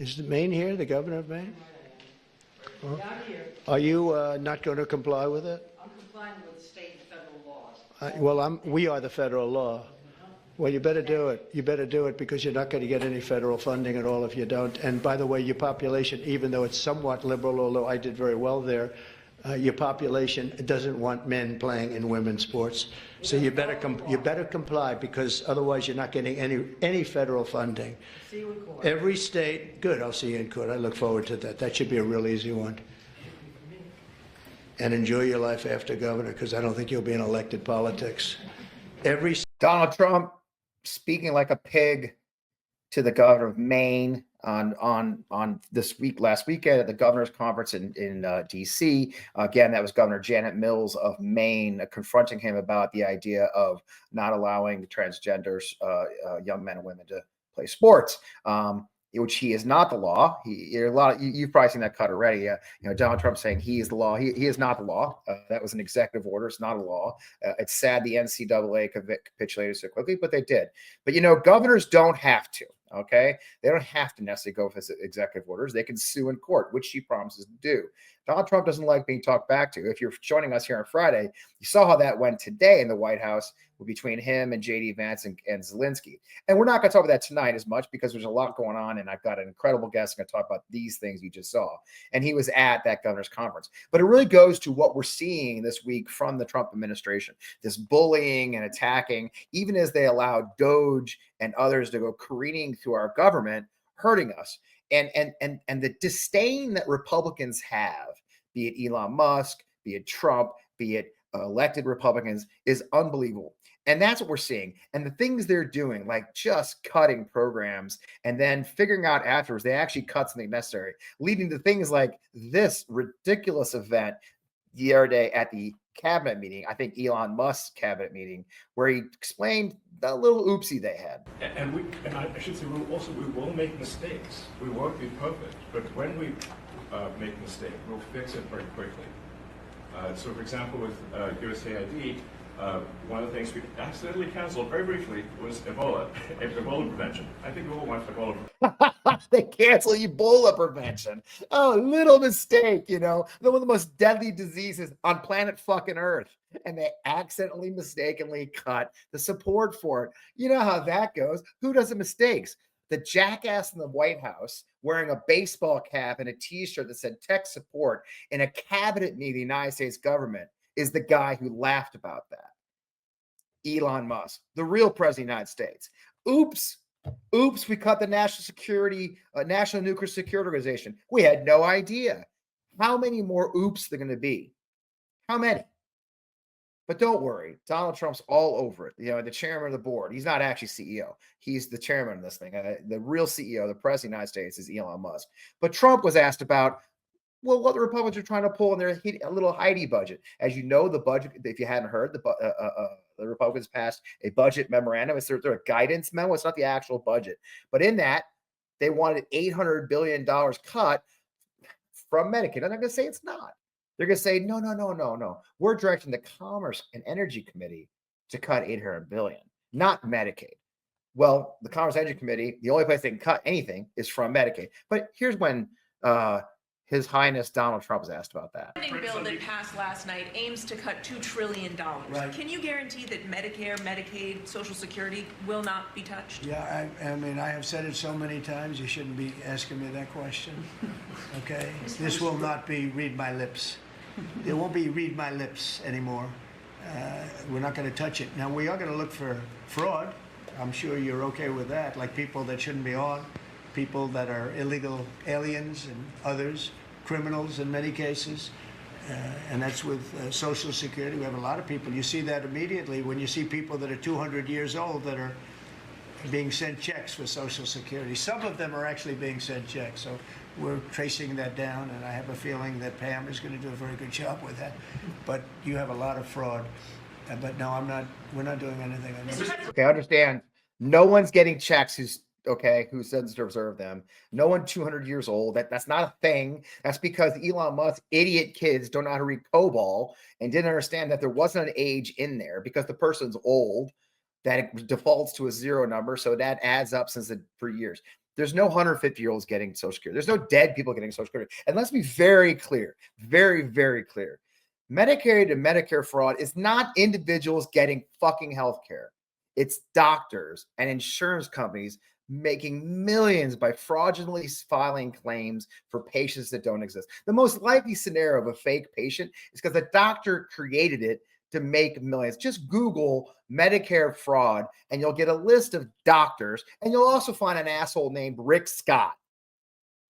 Is Maine here, the governor of Maine? Well, Not here. are you not going to comply with it? I'm complying with state and federal laws. We are the federal law. Well, you better do it. You better do it because you're not going to get any federal funding at all if you don't. And by the way, your population, even though it's somewhat liberal, although I did very well there, your population doesn't want men playing in women's sports. So you better comply because otherwise you're not getting any federal funding. See you in court. Every state, good. I'll see you in court. I look forward to that. That should be a real easy one. And enjoy your life after governor because I don't think you'll be in elected politics. Donald Trump speaking like a pig to the governor of Maine on last weekend at the governor's conference in DC. Again, that was Governor Janet Mills of Maine confronting him about the idea of not allowing the transgenders, young men and women, to play sports. Which he is not the law. You've probably seen that cut already. Donald Trump saying he is the law. He is not the law. That was an executive order. It's not a law. It's sad the NCAA capitulated so quickly, but they did. But governors don't have to. Okay, they don't have to necessarily go with executive orders. They can sue in court, which she promises to do. Donald Trump doesn't like being talked back to. If you're joining us here on Friday, you saw how that went today in the White House between him and J.D. Vance and Zelensky. And we're not going to talk about that tonight as much because there's a lot going on, and I've got an incredible guest going to talk about these things you just saw. And he was at that governor's conference. But it really goes to what we're seeing this week from the Trump administration, this bullying and attacking, even as they allow Doge and others to go careening through our government, hurting us. And the disdain that Republicans have, be it Elon Musk, be it Trump, be it elected Republicans, is unbelievable. And that's what we're seeing. And the things they're doing, like just cutting programs and then figuring out afterwards they actually cut something necessary, leading to things like this ridiculous event the other day at the cabinet meeting, I think Elon Musk's cabinet meeting, where he explained the little oopsie they had. And I should say, we will make mistakes. We won't be perfect. But when we make a mistake, we'll fix it very quickly. So, for example, with USAID, one of the things we accidentally canceled very briefly was Ebola prevention. I think we all want Ebola prevention. They cancel Ebola prevention. Oh, little mistake, one of the most deadly diseases on planet fucking Earth. And they accidentally, mistakenly cut the support for it. You know how that goes. Who doesn't mistakes? The jackass in the White House wearing a baseball cap and a t-shirt that said tech support in a cabinet meeting of the United States government is the guy who laughed about that. Elon Musk, the real president of the United States. Oops, we cut the National Nuclear Security Organization. We had no idea. How many more oops they're going to be? How many? But don't worry, Donald Trump's all over it. The chairman of the board, he's not actually CEO. He's the chairman of this thing. The real CEO, the president of the United States, is Elon Musk. But Trump was asked about, what the Republicans are trying to pull in their little Heidi budget. As you know, the budget, if you hadn't heard, the Republicans passed a budget memorandum. It's a guidance memo. It's not the actual budget. But in that, they wanted $800 billion cut from Medicaid. I'm not going to say it's not. They're going to say, no. We're directing the Commerce and Energy Committee to cut $800 billion, not Medicaid. Well, the Commerce and Energy Committee, the only place they can cut anything is from Medicaid. But here's when His Highness Donald Trump was asked about that. The bill that passed last night aims to cut $2 trillion. Right. Can you guarantee that Medicare, Medicaid, Social Security will not be touched? Yeah, I mean, I have said it so many times, you shouldn't be asking me that question. Okay? This will not be read my lips. It won't be read my lips anymore. We're not going to touch it. Now, we are going to look for fraud. I'm sure you're okay with that, like people that shouldn't be on, people that are illegal aliens and others, criminals in many cases. And that's with Social Security. We have a lot of people. You see that immediately when you see people that are 200 years old that are being sent checks for Social Security. Some of them are actually being sent checks. So we're tracing that down, and I have a feeling that Pam is going to do a very good job with that. But you have a lot of fraud. But no, I'm not. We're not doing anything on this. Okay, I understand. No one's getting checks who says to reserve them. No one 200 years old. That's not a thing. That's because Elon Musk idiot kids don't know how to read COBOL and didn't understand that there wasn't an age in there because the person's old, that it defaults to a zero number. So that adds up for years. There's no 150-year-olds getting Social Security. There's no dead people getting Social Security. And let's be very clear, very, very clear. Medicare to Medicare fraud is not individuals getting fucking health care. It's doctors and insurance companies making millions by fraudulently filing claims for patients that don't exist. The most likely scenario of a fake patient is because the doctor created it to make millions. Just Google Medicare fraud and you'll get a list of doctors, and you'll also find an asshole named Rick Scott,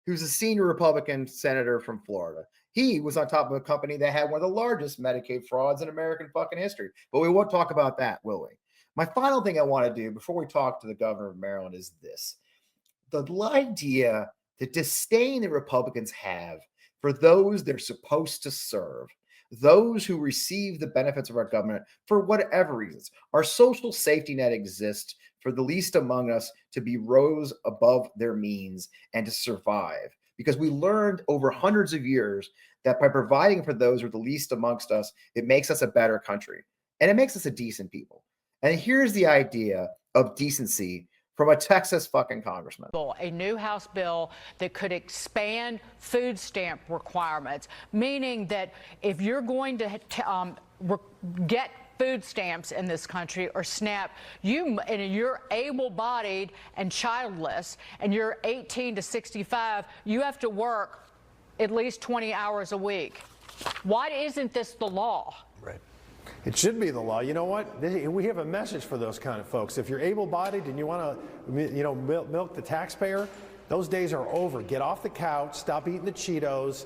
who's a senior Republican senator from Florida. He was on top of a company that had one of the largest Medicaid frauds in American fucking history. But we won't talk about that, will we? My final thing I want to do before we talk to the governor of Maryland is this. The idea, the disdain that Republicans have for those they're supposed to serve, those who receive the benefits of our government for whatever reasons. Our social safety net exists for the least among us to be rose above their means and to survive. Because we learned over hundreds of years that by providing for those who are the least amongst us, it makes us a better country and it makes us a decent people. And here's the idea of decency from a Texas fucking congressman. A new House bill that could expand food stamp requirements, meaning that if you're going to get food stamps in this country or SNAP, and you're able-bodied and childless, and you're 18 to 65, you have to work at least 20 hours a week. Why isn't this the law? Right. It should be the law. You know what? We have a message for those kind of folks. If you're able-bodied and you want to, milk the taxpayer, those days are over. Get off the couch. Stop eating the Cheetos.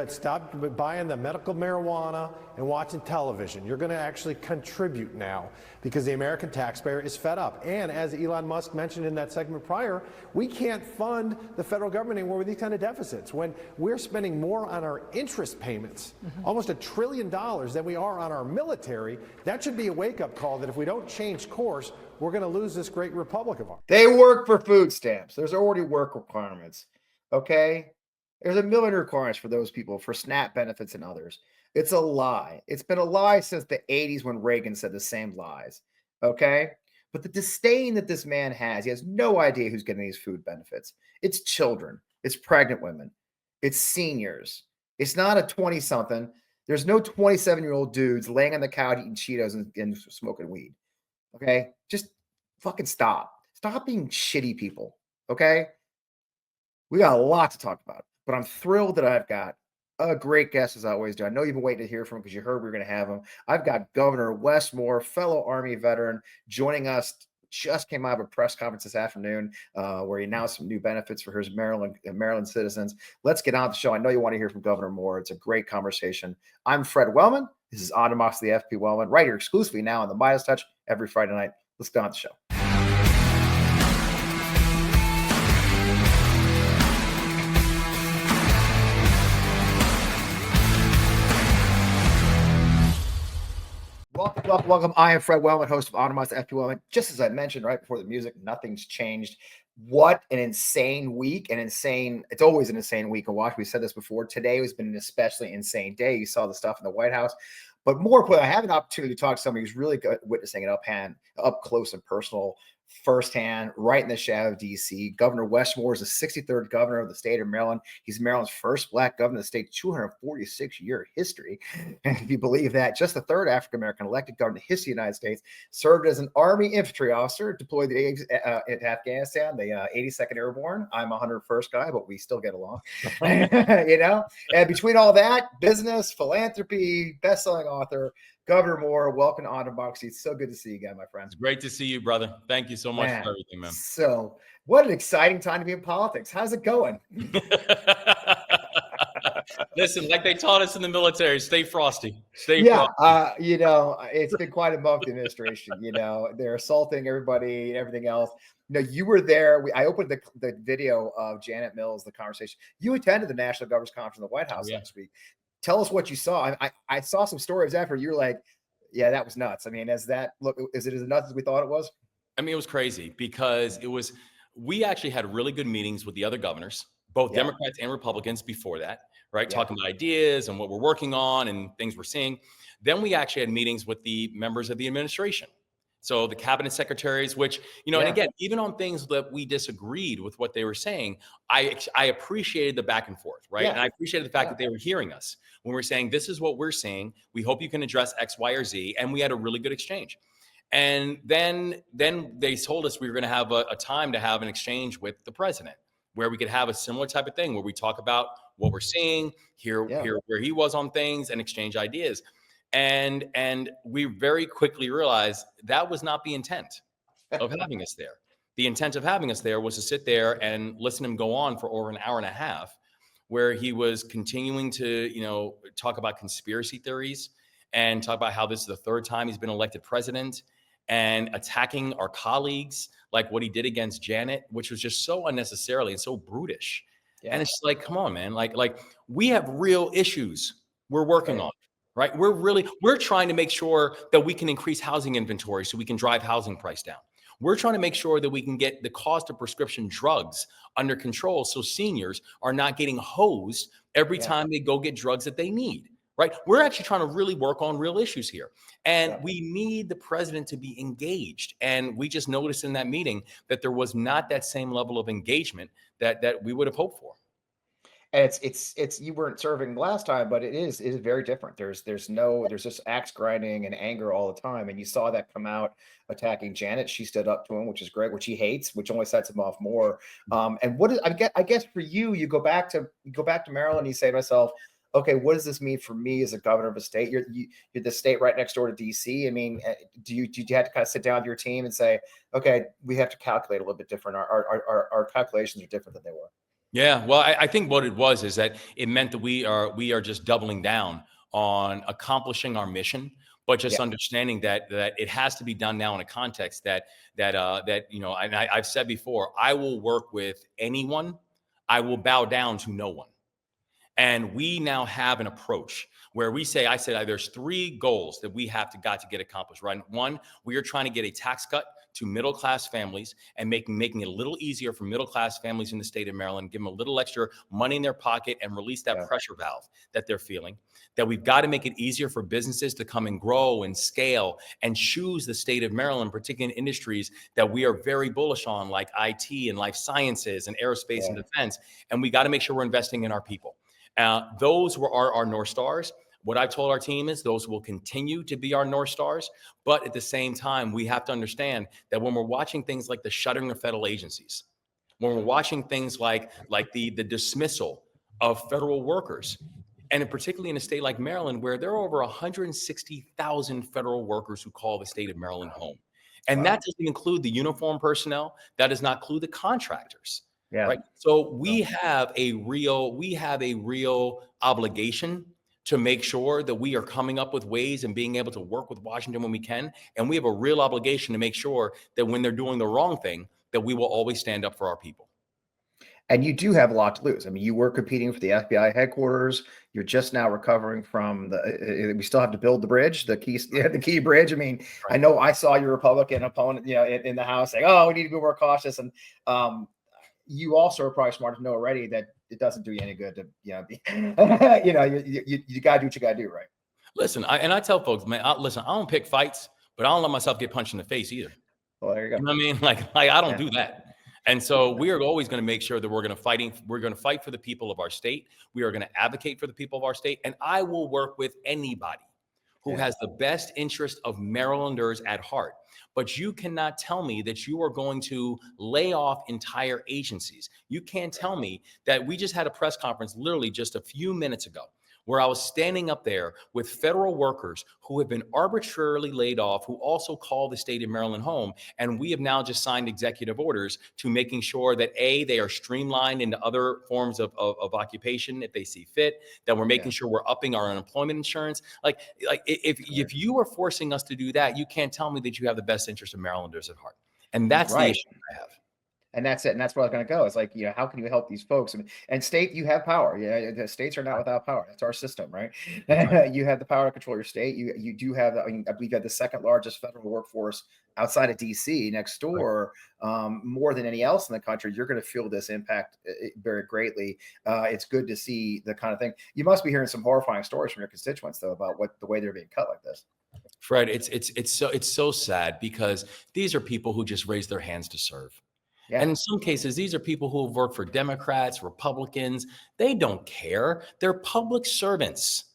Stop buying the medical marijuana and watching television. You're going to actually contribute now because the American taxpayer is fed up. And as Elon Musk mentioned in that segment prior, we can't fund the federal government anymore with these kind of deficits. When we're spending more on our interest payments, almost $1 trillion than we are on our military, that should be a wake-up call that if we don't change course, we're going to lose this great republic of ours. They work for food stamps. There's already work requirements. Okay? There's a million requirements for those people, for SNAP benefits and others. It's a lie. It's been a lie since the 80s when Reagan said the same lies. Okay? But the disdain that this man has, he has no idea who's getting these food benefits. It's children. It's pregnant women. It's seniors. It's not a 20-something. There's no 27-year-old dudes laying on the couch eating Cheetos and smoking weed. Okay? Just fucking stop. Stop being shitty people. Okay? We got a lot to talk about. But I'm thrilled that I've got a great guest, as I always do. I know you've been waiting to hear from him because you heard we were going to have him. I've got Governor Wes Moore, fellow Army veteran, joining us. Just came out of a press conference this afternoon where he announced some new benefits for his Maryland citizens. Let's get on the show. I know you want to hear from Governor Moore. It's a great conversation. I'm Fred Wellman. This is On Democracy, the FP Wellman, right here exclusively now on the MeidasTouch every Friday night. Let's get on the show. Welcome. I am Fred Wellman, host of On Democracy, the FP Wellman. Just as I mentioned right before the music, nothing's changed. What an insane week. It's always an insane week in Washington. We said this before. Today has been an especially insane day. You saw the stuff in the White House. But more importantly, I have an opportunity to talk to somebody who's really witnessing it up close and personal, firsthand, right in the shadow of D.C. Governor Wes Moore is the 63rd governor of the state of Maryland. He's Maryland's first black governor of the state's 246-year history. And if you believe that, just the third African-American elected governor in the history of the United States, served as an Army infantry officer, deployed to Afghanistan, the 82nd Airborne. I'm a 101st guy, but we still get along. And between all that, business, philanthropy, best-selling author, Governor Moore, welcome to On Democracy. It's so good to see you again, my friends. It's great to see you, brother. Thank you so much for everything, man. So, what an exciting time to be in politics. How's it going? Listen, like they taught us in the military, stay frosty. Stay frosty. It's been quite a month, the administration. They're assaulting everybody and everything else. You were there. I opened the video of Janet Mills, the conversation. You attended the National Governors Conference in the White House last week. Tell us what you saw. I saw some stories after. You're like, yeah, that was nuts. I mean, is it as nuts as we thought it was? I mean, it was crazy because we actually had really good meetings with the other governors, both Democrats and Republicans before that, right? Talking about ideas and what we're working on and things we're seeing. Then we actually had meetings with the members of the administration. So the cabinet secretaries, which, you know, and again, even on things that we disagreed with what they were saying, I appreciated the back and forth, right? And I appreciated the fact that they were hearing us when we're saying, this is what we're saying. We hope you can address X, Y, or Z. And we had a really good exchange. And then they told us we were going to have a time to have an exchange with the president, where we could have a similar type of thing where we talk about what we're seeing, hear where he was on things, and exchange ideas. And we very quickly realized that was not the intent of having us there. The intent of having us there was to sit there and listen to him go on for over an hour and a half, where he was continuing to, you know, talk about conspiracy theories and talk about how this is the third time he's been elected president, and attacking our colleagues, like what he did against Janet, which was just so unnecessarily and so brutish. And it's like, come on, man. Like we have real issues we're working on, right? We're trying to make sure that we can increase housing inventory so we can drive housing price down. We're trying to make sure that we can get the cost of prescription drugs under control so seniors are not getting hosed every time they go get drugs that they need. Right? We're actually trying to really work on real issues here. And we need the president to be engaged. And we just noticed in that meeting that there was not that same level of engagement that we would have hoped for. And it's you weren't serving last time, but it is very different. There's just axe grinding and anger all the time. And you saw that come out attacking Janet. She stood up to him, which is great, which he hates, which only sets him off more. And what is, I guess for you, you go back to Maryland, you say to myself, okay, what does this mean for me as a governor of a state? You're the state right next door to DC. I mean, do you have to kind of sit down with your team and say, okay, we have to calculate a little bit different. Our calculations are different than they were. Yeah, well, I think what it was is that it meant that we are just doubling down on accomplishing our mission, but just understanding that it has to be done now in a context that you know, and I've said before, I will work with anyone, I will bow down to no one. And we now have an approach where we say, I said, there's 3 goals that we have got to get accomplished, right? One, we are trying to get a tax cut to middle-class families and making it a little easier for middle-class families in the state of Maryland, give them a little extra money in their pocket and release that pressure valve that they're feeling. That we've got to make it easier for businesses to come and grow and scale and choose the state of Maryland, particularly in industries that we are very bullish on, like IT and life sciences and aerospace and defense. And we got to make sure we're investing in our people. Those were our North Stars. What I've told our team is those will continue to be our North Stars. But at the same time, we have to understand that when we're watching things like the shuttering of federal agencies, when we're watching things like the dismissal of federal workers, and particularly in a state like Maryland, where there are over 160,000 federal workers who call the state of Maryland home. And that doesn't include the uniformed personnel. That does not include the contractors. Right. So we have a real obligation to make sure that we are coming up with ways and being able to work with Washington when we can. And we have a real obligation to make sure that when they're doing the wrong thing, that we will always stand up for our people. And you do have a lot to lose. I mean, you were competing for the FBI headquarters. You're just now recovering from we still have to build the bridge, the key bridge. I mean, I know I saw your Republican opponent, you know, in the House saying, "Oh, we need to be more cautious." And you also are probably smart to know already that it doesn't do you any good to, you know, you got to do what you got to do, right? Listen, I tell folks, man, I don't pick fights, but I don't let myself get punched in the face either. Well, there you go. You know what I mean? Like I don't do that. And so we are always going to make sure that we're going to fight for the people of our state. We are going to advocate for the people of our state. And I will work with anybody who has the best interest of Marylanders at heart. But you cannot tell me that you are going to lay off entire agencies. You can't tell me that we just had a press conference literally just a few minutes ago where I was standing up there with federal workers who have been arbitrarily laid off, who also call the state of Maryland home. And we have now just signed executive orders to making sure that they are streamlined into other forms of occupation if they see fit, that we're making sure we're upping our unemployment insurance. Like if you are forcing us to do that, you can't tell me that you have the best interest of Marylanders at heart. And that's the issue I have. And that's it. And that's where I was going to go. It's like, you know, how can you help these folks? I mean, and state, you have power. Yeah, the states are not without power. That's our system, right? You have the power to control your state. You do have, I mean, I believe you have the second largest federal workforce outside of DC next door, more than any else in the country. You're going to feel this impact very greatly. It's good to see the kind of thing. You must be hearing some horrifying stories from your constituents, though, about the way they're being cut like this. Fred, it's so sad because these are people who just raise their hands to serve. Yeah. And in some cases, these are people who have worked for Democrats, Republicans. They don't care. They're public servants.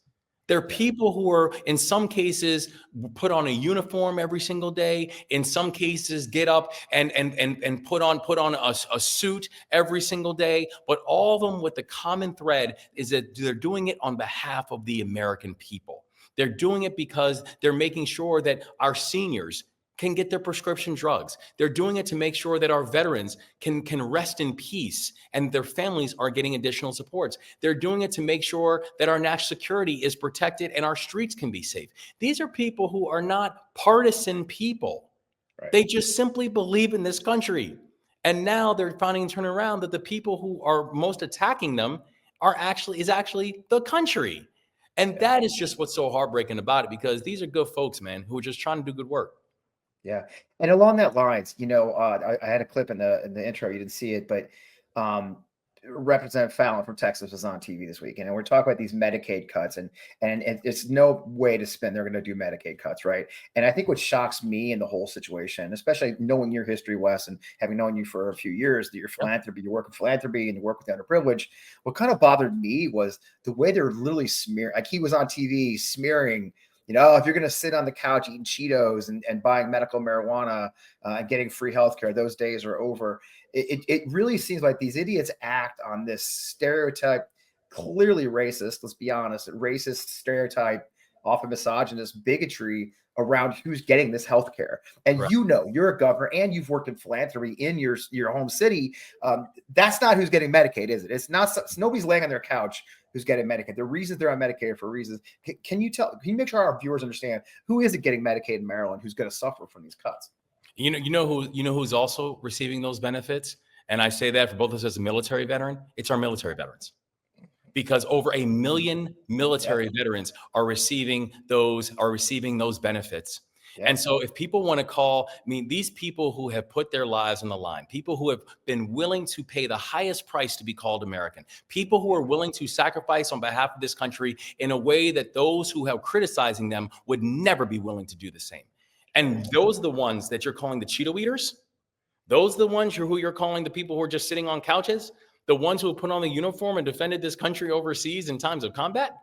They're people who are, in some cases, put on a uniform every single day. In some cases, get up and put on a suit every single day. But all of them with the common thread is that they're doing it on behalf of the American people. They're doing it because they're making sure that our seniors can get their prescription drugs. They're doing it to make sure that our veterans can rest in peace and their families are getting additional supports. They're doing it to make sure that our national security is protected and our streets can be safe. These are people who are not partisan people. Right. They just simply believe in this country. And now they're finding turning around that the people who are most attacking them is actually the country. And that is just what's so heartbreaking about it, because these are good folks, man, who are just trying to do good work. Yeah, and along that lines, I had a clip in the intro. You didn't see it, but Representative Fallon from Texas was on TV this weekend, and we're talking about these Medicaid cuts, and it's no way to spin. They're going to do Medicaid cuts, right? And I think what shocks me in the whole situation, especially knowing your history, Wes, and having known you for a few years, that your philanthropy, you work in philanthropy, and you work with the underprivileged. What kind of bothered me was the way they're literally smearing. Like, he was on TV smearing. If you're going to sit on the couch eating Cheetos and buying medical marijuana and getting free healthcare, those days are over. It really seems like these idiots act on this stereotype, clearly racist, let's be honest, racist stereotype, often misogynist bigotry around who's getting this healthcare. And Right. you're a governor and you've worked in philanthropy in your home city. That's not who's getting Medicaid, is it? It's nobody's laying on their couch who's getting Medicaid. The reasons they're on Medicaid for reasons. Can you make sure our viewers understand who is it getting Medicaid in Maryland who's going to suffer from these cuts? You know who's also receiving those benefits? And I say that for both of us as a military veteran, it's our military veterans. Because over 1 million military veterans are receiving those benefits. Yeah. And so if people want to call, these people who have put their lives on the line, people who have been willing to pay the highest price to be called American, people who are willing to sacrifice on behalf of this country in a way that those who have criticizing them would never be willing to do the same. And those are the ones that you're calling the Cheeto eaters. Those are the ones who you're calling the people who are just sitting on couches. The ones who have put on the uniform and defended this country overseas in times of combat.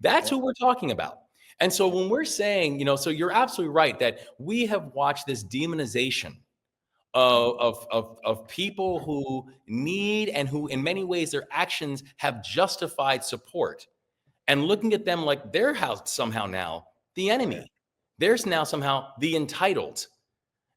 That's who we're talking about. And so when we're saying, so you're absolutely right that we have watched this demonization of people who need, and who in many ways their actions have justified support, and looking at them like they're somehow now the enemy. There's now somehow the entitled.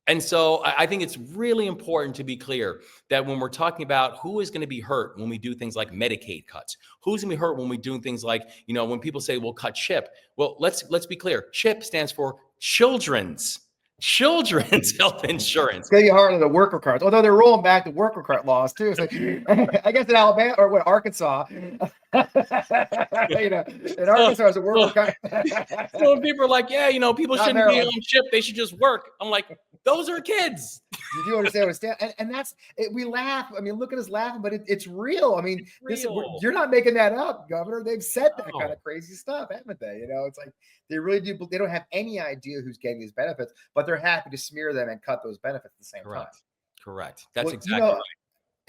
And so I think it's really important to be clear that when we're talking about who is going to be hurt when we do things like Medicaid cuts, who's going to be hurt when we do things like, when people say we'll cut CHIP. Well, let's be clear. CHIP stands for children's health insurance. It's going to be hard on the worker cards, although they're rolling back the worker card laws too. So I guess in Alabama or Arkansas, in Arkansas is a worker card. So when people are like, people shouldn't be on CHIP, they should just work. I'm like, those are kids. You do understand, and that's it. We laugh. Look at us laughing, but it's real. You're not making that up, Governor. They've said that kind of crazy stuff, haven't they? It's like they really do. They don't have any idea who's getting these benefits, but they're happy to smear them and cut those benefits at the same time. Correct. That's exactly right.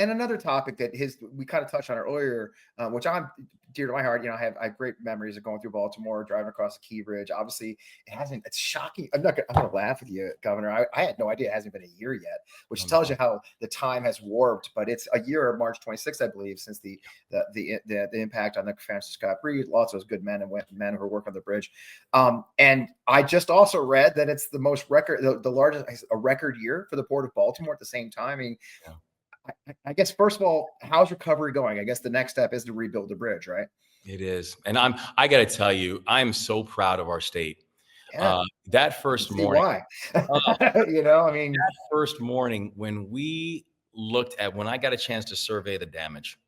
And another topic that we kind of touched on earlier, which I'm dear to my heart. I have great memories of going through Baltimore, driving across the Key Bridge. Obviously, it's shocking. I'm gonna laugh with you, Governor. I had no idea it hasn't been a year yet, which tells you how the time has warped. But it's a year, March 26th, I believe, since the impact on the Francis Scott Breed. Lots of those good men and women who work on the bridge. And I just also read that it's the largest record year for the Port of Baltimore at the same time. I guess, first of all, how's recovery going? I guess the next step is to rebuild the bridge, right? It is. And I got to tell you, I'm so proud of our state. Yeah. That first morning, why? That first morning when I got a chance to survey the damage,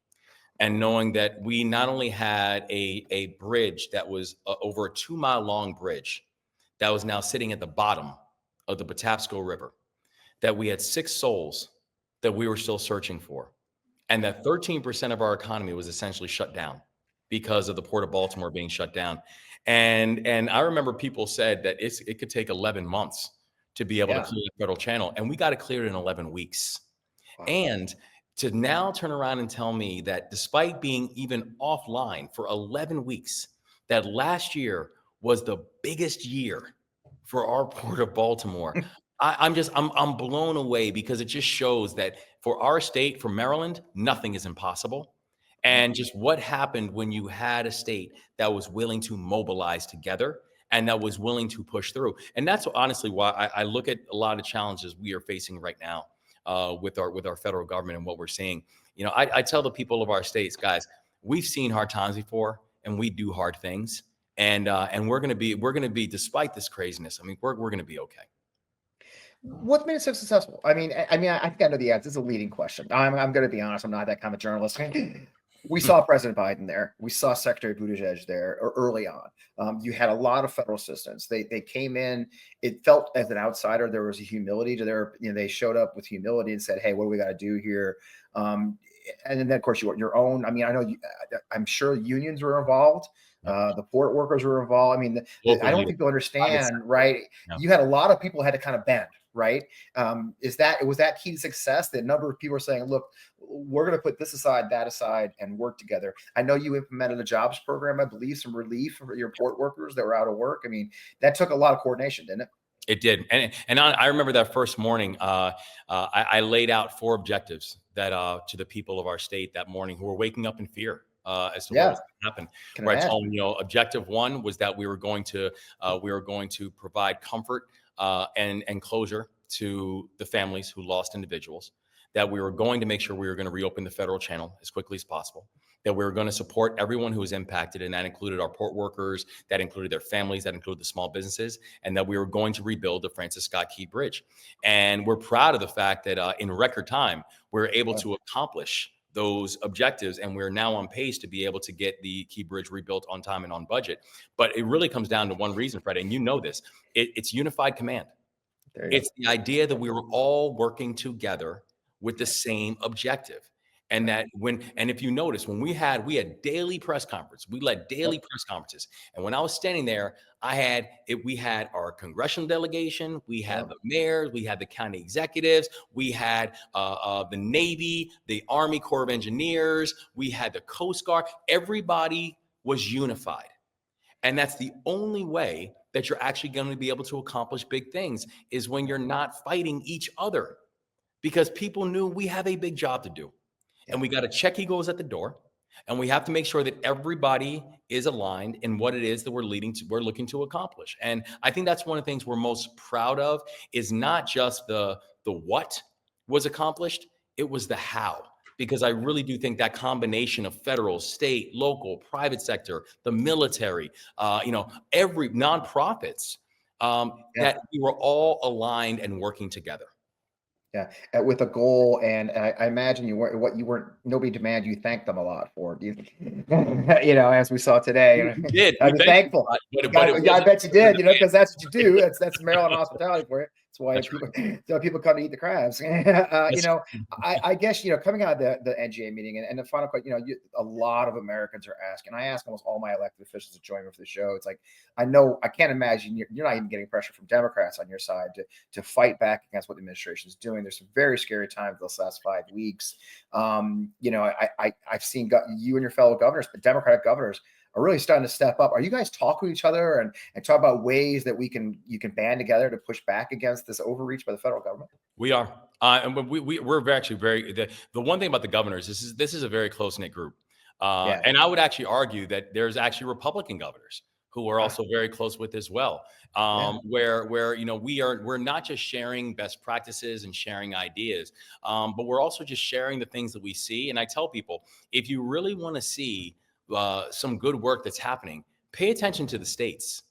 and knowing that we not only had a bridge that was over a 2-mile long bridge that was now sitting at the bottom of the Patapsco River, that we had 6 souls that we were still searching for, and that 13% of our economy was essentially shut down because of the Port of Baltimore being shut down. And I remember people said that it could take 11 months to be able to Yeah. clear the federal channel, and we got it cleared in 11 weeks. Wow. And to now turn around and tell me that despite being even offline for 11 weeks, that last year was the biggest year for our Port of Baltimore. I'm blown away, because it just shows that for our state, for Maryland, nothing is impossible. And just what happened when you had a state that was willing to mobilize together and that was willing to push through. And that's honestly why I look at a lot of challenges we are facing right now with our federal government and what we're seeing. You know, I tell the people of our states, guys, we've seen hard times before, and we do hard things, and we're gonna be despite this craziness. I mean, we're gonna be okay. What's made it so successful? I think I know the answer. This is a leading question. I'm going to be honest. I'm not that kind of journalist. We saw President Biden there. We saw Secretary Buttigieg there early on. You had a lot of federal assistants. They came in. It felt as an outsider there was a humility to their. You know, they showed up with humility and said, "Hey, what do we got to do here?" And then, of course, your own. I mean, I know. I'm sure unions were involved. The port workers were involved. I mean, Local I don't leaders. think people understand, right? Yeah. You had a lot of people had to kind of bend, right? Was that key to success? The number of people are saying, look, we're going to put this aside, that aside, and work together. I know you implemented a jobs program, I believe, some relief for your port workers that were out of work. I mean, that took a lot of coordination, didn't it? It did. And I remember that first morning, I laid out 4 objectives that to the people of our state that morning who were waking up in fear as to what was going to happen. Can Where I imagine. told them, you know, objective 1 was that we were going to provide comfort and closure to the families who lost individuals, that we were going to make sure we were going to reopen the federal channel as quickly as possible, that we were going to support everyone who was impacted, and that included our port workers, that included their families, that included the small businesses, and that we were going to rebuild the Francis Scott Key Bridge. And we're proud of the fact that in record time, we were able to accomplish those objectives, and we're now on pace to be able to get the Key Bridge rebuilt on time and on budget. But it really comes down to one reason, Fred, and you know this, it's unified command. It's the idea that we were all working together with the same objective. And that if you notice, when we had daily press conference, we led daily press conferences. And when I was standing there, we had our congressional delegation, we had the mayors, we had the county executives, we had the Navy, the Army Corps of Engineers, we had the Coast Guard. Everybody was unified. And that's the only way that you're actually going to be able to accomplish big things, is when you're not fighting each other, because people knew we have a big job to do. And we got to check egos at the door, and we have to make sure that everybody is aligned in what it is that we're looking to accomplish. And I think that's one of the things we're most proud of, is not just the what was accomplished, it was the how. Because I really do think that combination of federal, state, local, private sector, the military, every nonprofits, that we were all aligned and working together. Yeah, with a goal, and I imagine nobody demanded you thank them a lot for it. You know, as we saw today. We did. I'm thankful. I bet you did. You know, because that's what you do. That's Maryland hospitality for you. That's why people come to eat the crabs. You know, I guess, you know, coming out of the NGA meeting and the final question, you know, a lot of Americans are asking. I ask almost all my elected officials to join me for the show. It's like, I can't imagine you're not even getting pressure from Democrats on your side to fight back against what the administration is doing. There's some very scary times this last 5 weeks. You know, I've seen you and your fellow governors, but Democratic governors are really starting to step up. Are you guys talking to each other and talk about ways that you can band together to push back against this overreach by the federal government? We are, and we're actually the one thing about the governors, this is a very close-knit group, and I would actually argue that there's actually Republican governors who are also very close with as well, where you know we're not just sharing best practices and sharing ideas, but we're also just sharing the things that we see. And I tell people, if you really want to see some good work that's happening, pay attention to the states.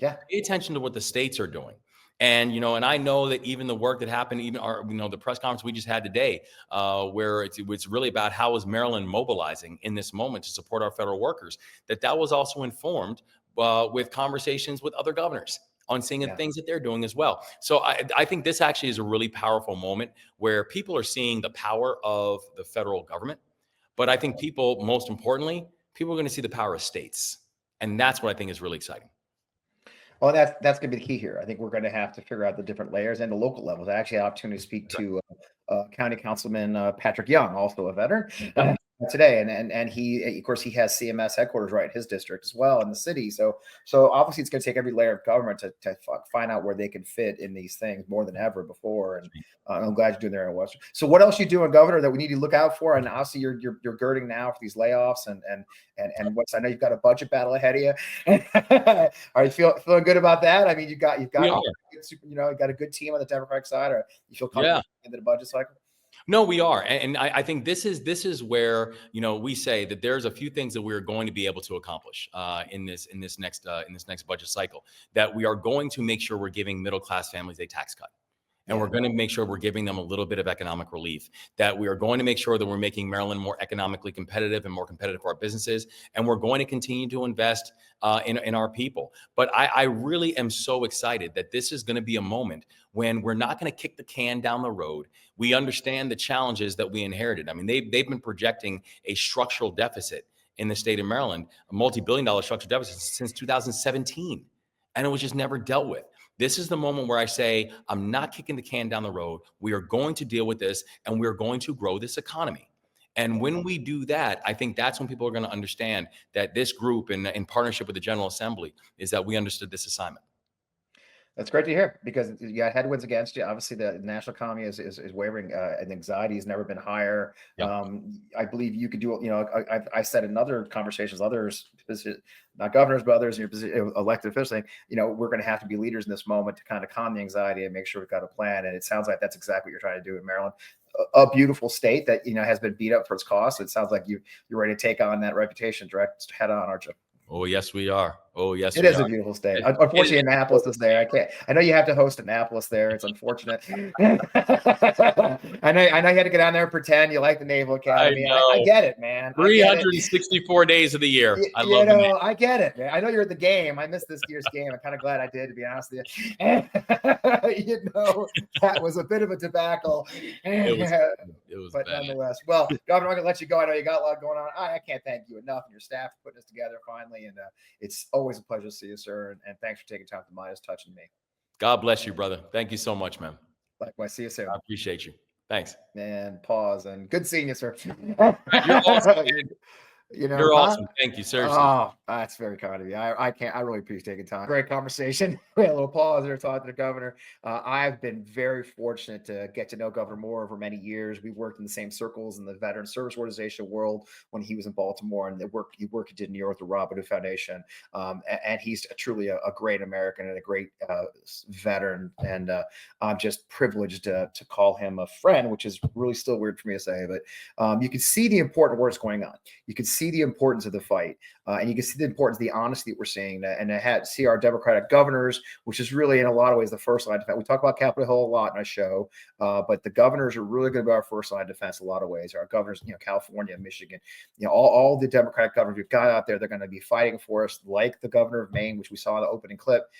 Pay attention to what the states are doing. And, you know, and I know that even the work that happened, even the press conference we just had today, where it's really about how is Maryland mobilizing in this moment to support our federal workers, that was also informed with conversations with other governors on seeing the things that they're doing as well. So I think this actually is a really powerful moment where people are seeing the power of the federal government. But I think most importantly, people are going to see the power of states. And that's what I think is really exciting. Well, that's going to be the key here. I think we're going to have to figure out the different layers and the local levels. I actually had an opportunity to speak to County Councilman Patrick Young, also a veteran, today, and he, of course, he has CMS headquarters right in his district as well in the city. So obviously, it's going to take every layer of government to find out where they can fit in these things more than ever before. And I'm glad you're doing there in Western. So what else you doing, Governor, that we need to look out for? And obviously, you're girding now for these layoffs and what's, I know you've got a budget battle ahead of you. Are you feeling good about that? I mean, you've got you got a good team on the Democratic side, or you feel comfortable into the budget cycle? No, we are, and I think this is where we say that there's a few things that we're going to be able to accomplish in this next budget cycle. That we are going to make sure we're giving middle class families a tax cut. And we're going to make sure we're giving them a little bit of economic relief, that we are going to make sure that we're making Maryland more economically competitive and more competitive for our businesses. And we're going to continue to invest in our people. But I really am so excited that this is going to be a moment when we're not going to kick the can down the road. We understand the challenges that we inherited. I mean, they've been projecting a structural deficit in the state of Maryland, a multi-billion-dollar structural deficit since 2017. And it was just never dealt with. This is the moment where I say, I'm not kicking the can down the road. We are going to deal with this, and we're going to grow this economy. And when we do that, I think that's when people are going to understand that this group, in partnership with the General Assembly, is that we understood this assignment. That's great to hear, because you got headwinds against you. Obviously, the national economy is wavering, and anxiety has never been higher. Yep. I believe you could do. I said in other conversations, others, not governors, but others in your position, elected officials, saying, we're going to have to be leaders in this moment to kind of calm the anxiety and make sure we've got a plan. And it sounds like that's exactly what you're trying to do in Maryland, a beautiful state that has been beat up for its cost. It sounds like you're ready to take on that reputation direct head on, aren't you? Oh, yes, we are. Oh, yes, it is a beautiful state. Unfortunately, Annapolis is there. I know you have to host Annapolis there. It's unfortunate. I know you had to get down there and pretend you like the Naval Academy. I get it, man. 364 days of the year. I love it. I get it, man. I know you're at the game. I missed this year's game. I'm kind of glad I did, to be honest with you. That was a bit of a debacle. It was but bad. Nonetheless. Well, Governor, I'm going to let you go. I know you got a lot going on. I can't thank you enough and your staff for putting this together finally. And it's always a pleasure to see you, sir. And thanks for taking time to MeidasTouch me. God bless you, brother. Thank you so much, man. Likewise. See you soon. I appreciate you. Thanks. And pause. And good seeing you, sir. You're awesome. You're awesome. Thank you, seriously. Oh, that's very kind of you. I really appreciate taking time. Great conversation. We had a little pause there talking to the governor. I've been very fortunate to get to know Governor Moore over many years. We worked in the same circles in the Veteran Service Organization world when he was in Baltimore, and the work he did in New York with the Robin Hood Foundation. And he's truly a great American and a great veteran. And I'm just privileged to call him a friend, which is really still weird for me to say. But you can see the important work's going on. You can see the importance of the fight, and you can see the importance of the honesty that we're seeing, and see our Democratic governors, which is really in a lot of ways the first line of defense. We talk about Capitol Hill a lot in our show, but the governors are really going to be our first line of defense in a lot of ways. Our governors, California, Michigan, all the Democratic governors we've got out there, they're going to be fighting for us, like the governor of Maine, which we saw in the opening clip.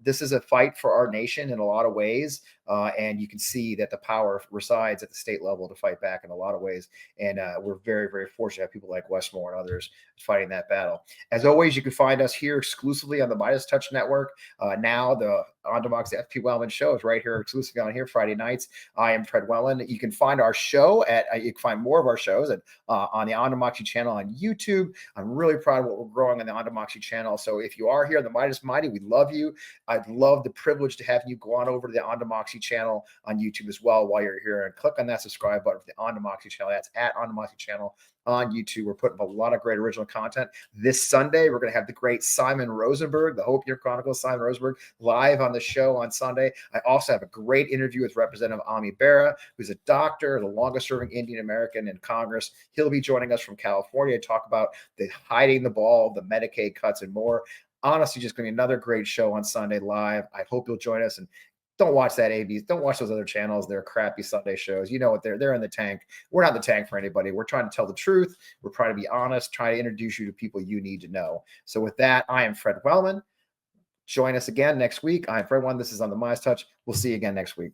This is a fight for our nation in a lot of ways, and you can see that the power resides at the state level to fight back in a lot of ways. And we're very, very fortunate to have people like Wes Moore and others fighting that battle. As always, you can find us here exclusively on the MeidasTouch Network. Now the On Democracy FP Wellman show is right here exclusively on here Friday nights. I am Fred Wellen. You can find our show you can find more of our shows on the On Democracy channel on YouTube. I'm really proud of what we're growing on the On Democracy channel. So if you are here on the Meidas Mighty, we love you. I'd love the privilege to have you go on over to the On Democracy channel on YouTube as well while you're here, and click on that subscribe button for the On Democracy channel. That's at On Democracy channel on YouTube. We're putting up a lot of great original content. This Sunday, we're going to have the great Simon Rosenberg, the Hope Year Chronicles, Simon Rosenberg, live on the show on Sunday. I also have a great interview with Representative Ami Bera, who's a doctor, the longest serving Indian American in Congress. He'll be joining us from California to talk about the hiding the ball, the Medicaid cuts, and more. Honestly, just going to be another great show on Sunday live. I hope you'll join us, and don't watch that ABs. Don't watch those other channels. They're crappy Sunday shows. You know what? They're in the tank. We're not in the tank for anybody. We're trying to tell the truth. We're trying to be honest, try to introduce you to people you need to know. So with that, I am Fred Wellman. Join us again next week. I'm Fred Wellman. This is on the MeidasTouch. We'll see you again next week.